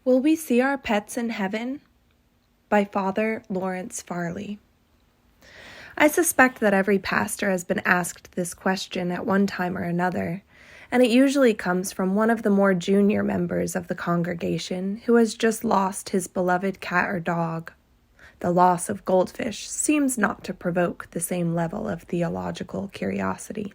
Will we see our pets in heaven? By Father Lawrence Farley. I suspect that every pastor has been asked this question at one time or another, and it usually comes from one of the more junior members of the congregation who has just lost his beloved cat or dog. The loss of goldfish seems not to provoke the same level of theological curiosity.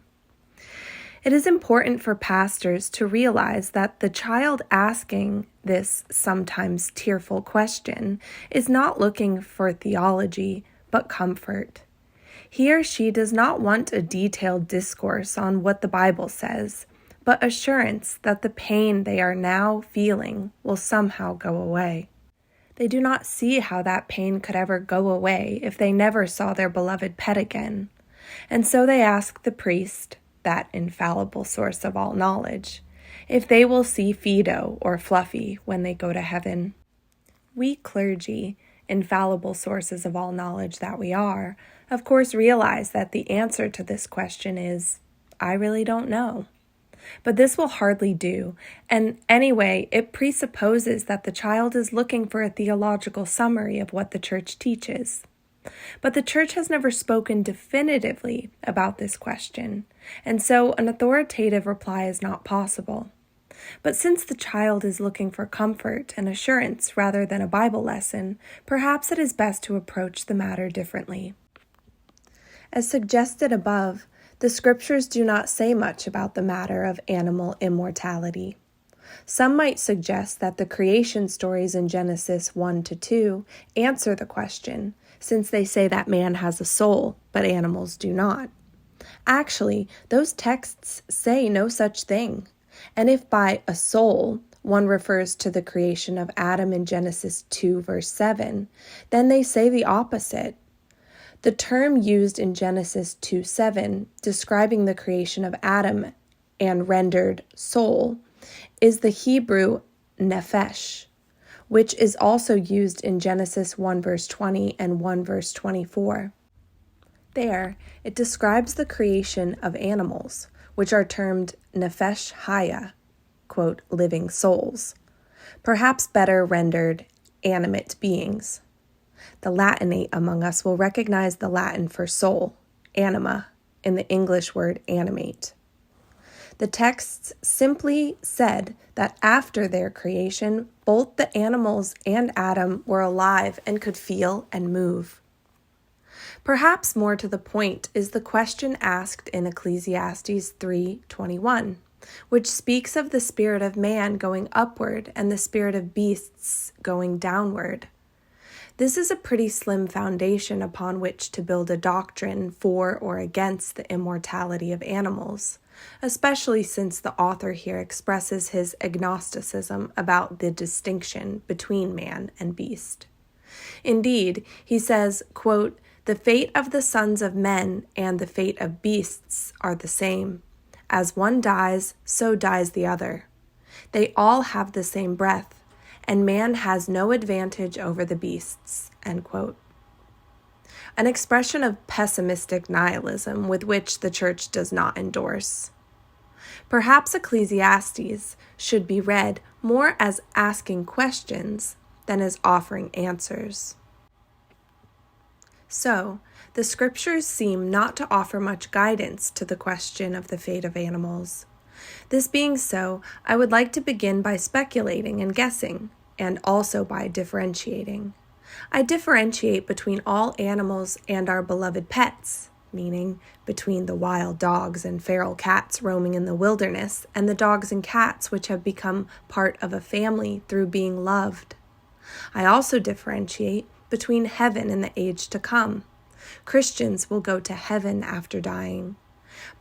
It is important for pastors to realize that the child asking this sometimes tearful question is not looking for theology, but comfort. He or she does not want a detailed discourse on what the Bible says, but assurance that the pain they are now feeling will somehow go away. They do not see how that pain could ever go away if they never saw their beloved pet again, and so they ask the priest, that infallible source of all knowledge, if they will see Fido or Fluffy when they go to heaven. We clergy, infallible sources of all knowledge that we are, of course realize that the answer to this question is, I really don't know. But this will hardly do, and anyway, it presupposes that the child is looking for a theological summary of what the church teaches. But the church has never spoken definitively about this question, and so an authoritative reply is not possible. But since the child is looking for comfort and assurance rather than a Bible lesson, perhaps it is best to approach the matter differently. As suggested above, the Scriptures do not say much about the matter of animal immortality. Some might suggest that the creation stories in Genesis 1-2 answer the question, since they say that man has a soul, but animals do not. Actually, those texts say no such thing, and if by a soul one refers to the creation of Adam in Genesis 2 verse 7, then they say the opposite. The term used in Genesis 2:7, describing the creation of Adam and rendered soul, is the Hebrew nephesh, which is also used in Genesis 1 verse 20 and 1 verse 24. There, it describes the creation of animals, which are termed nephesh haya, quote, living souls, perhaps better rendered animate beings. The Latinate among us will recognize the Latin for soul, anima, in the English word animate. The texts simply said that after their creation, both the animals and Adam were alive and could feel and move. Perhaps more to the point is the question asked in Ecclesiastes 3:21, which speaks of the spirit of man going upward and the spirit of beasts going downward. This is a pretty slim foundation upon which to build a doctrine for or against the immortality of animals, especially since the author here expresses his agnosticism about the distinction between man and beast. Indeed, he says, quote, the fate of the sons of men and the fate of beasts are the same. As one dies, so dies the other. They all have the same breath, and man has no advantage over the beasts, end quote. An expression of pessimistic nihilism with which the church does not endorse. Perhaps Ecclesiastes should be read more as asking questions than as offering answers. So, the Scriptures seem not to offer much guidance to the question of the fate of animals. This being so, I would like to begin by speculating and guessing, and also by differentiating. I differentiate between all animals and our beloved pets, meaning between the wild dogs and feral cats roaming in the wilderness and the dogs and cats which have become part of a family through being loved. I also differentiate between heaven and the age to come. Christians will go to heaven after dying.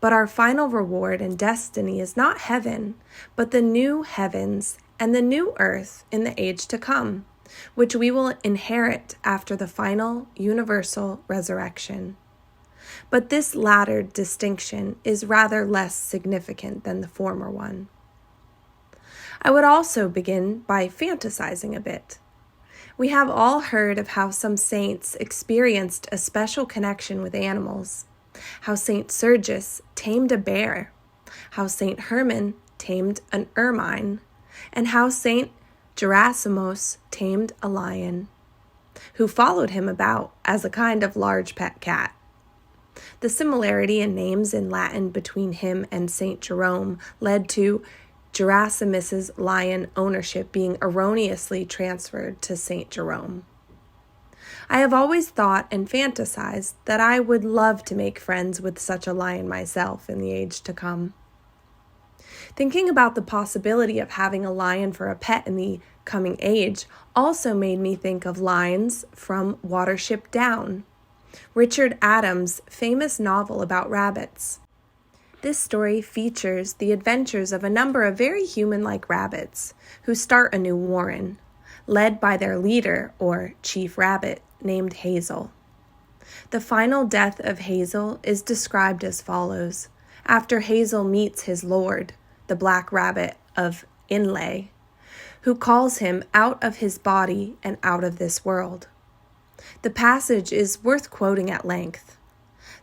But our final reward and destiny is not heaven, but the new heavens and the new earth in the age to come, which we will inherit after the final universal resurrection. But this latter distinction is rather less significant than the former one. I would also begin by fantasizing a bit. We have all heard of how some saints experienced a special connection with animals, how Saint Sergius tamed a bear, how Saint Herman tamed an ermine, and how Saint Gerasimos tamed a lion, who followed him about as a kind of large pet cat. The similarity in names in Latin between him and St. Jerome led to Gerasimus's lion ownership being erroneously transferred to St. Jerome. I have always thought and fantasized that I would love to make friends with such a lion myself in the age to come. Thinking about the possibility of having a lion for a pet in the coming age also made me think of lines from Watership Down, Richard Adams' famous novel about rabbits. This story features the adventures of a number of very human-like rabbits who start a new warren, led by their leader, or chief rabbit, named Hazel. The final death of Hazel is described as follows, after Hazel meets his lord, the black rabbit of Inlay, who calls him out of his body and out of this world. The passage is worth quoting at length.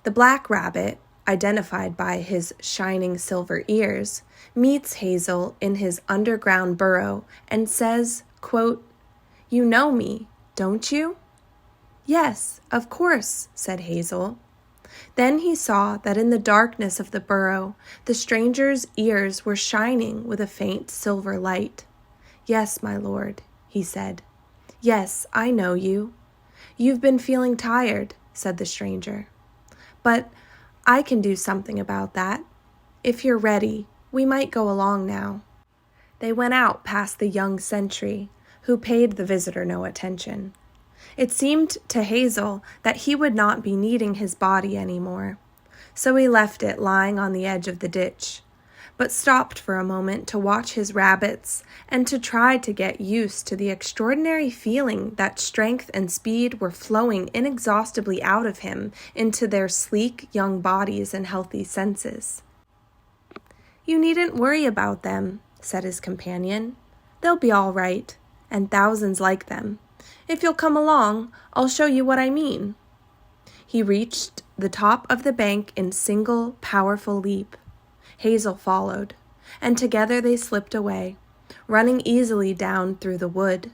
The black rabbit, identified by his shining silver ears, meets Hazel in his underground burrow and says, quote, "You know me, don't you?" "Yes, of course," said Hazel. Then he saw that in the darkness of the burrow, the stranger's ears were shining with a faint silver light. "Yes, my lord," he said. "Yes, I know you. You've been feeling tired," said the stranger. "But I can do something about that. If you're ready, we might go along now." They went out past the young sentry, who paid the visitor no attention. It seemed to Hazel that he would not be needing his body anymore, so he left it lying on the edge of the ditch, but stopped for a moment to watch his rabbits and to try to get used to the extraordinary feeling that strength and speed were flowing inexhaustibly out of him into their sleek young bodies and healthy senses. "You needn't worry about them," said his companion. "They'll be all right, and thousands like them. If you'll come along, I'll show you what I mean." He reached the top of the bank in single, powerful leap. Hazel followed, and together they slipped away, running easily down through the wood,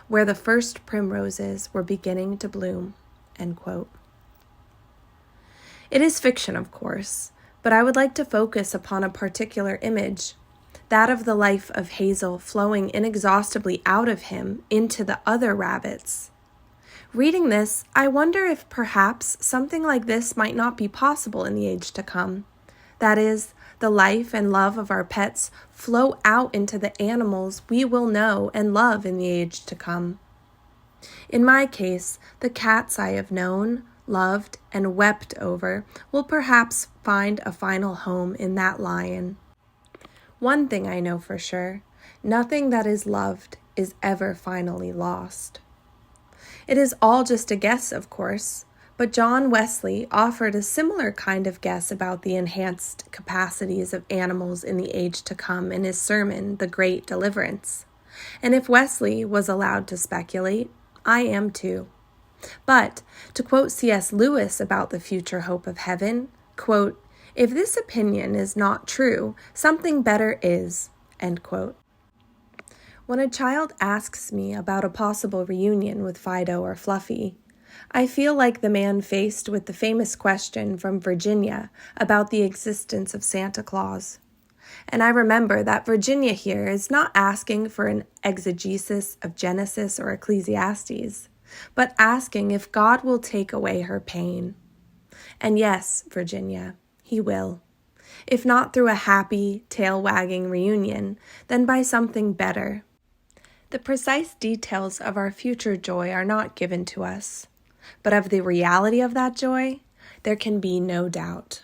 where the first primroses were beginning to bloom. End quote. It is fiction, of course, but I would like to focus upon a particular image, that of the life of Hazel flowing inexhaustibly out of him into the other rabbits. Reading this, I wonder if perhaps something like this might not be possible in the age to come. That is, the life and love of our pets flow out into the animals we will know and love in the age to come. In my case, the cats I have known, loved, and wept over will perhaps find a final home in that lion. One thing I know for sure, nothing that is loved is ever finally lost. It is all just a guess, of course, but John Wesley offered a similar kind of guess about the enhanced capacities of animals in the age to come in his sermon, The Great Deliverance. And if Wesley was allowed to speculate, I am too. But, to quote C.S. Lewis about the future hope of heaven, quote, "If this opinion is not true, something better is," end quote. When a child asks me about a possible reunion with Fido or Fluffy, I feel like the man faced with the famous question from Virginia about the existence of Santa Claus. And I remember that Virginia here is not asking for an exegesis of Genesis or Ecclesiastes, but asking if God will take away her pain. And yes, Virginia, he will. If not through a happy, tail-wagging reunion, then by something better. The precise details of our future joy are not given to us, but of the reality of that joy, there can be no doubt.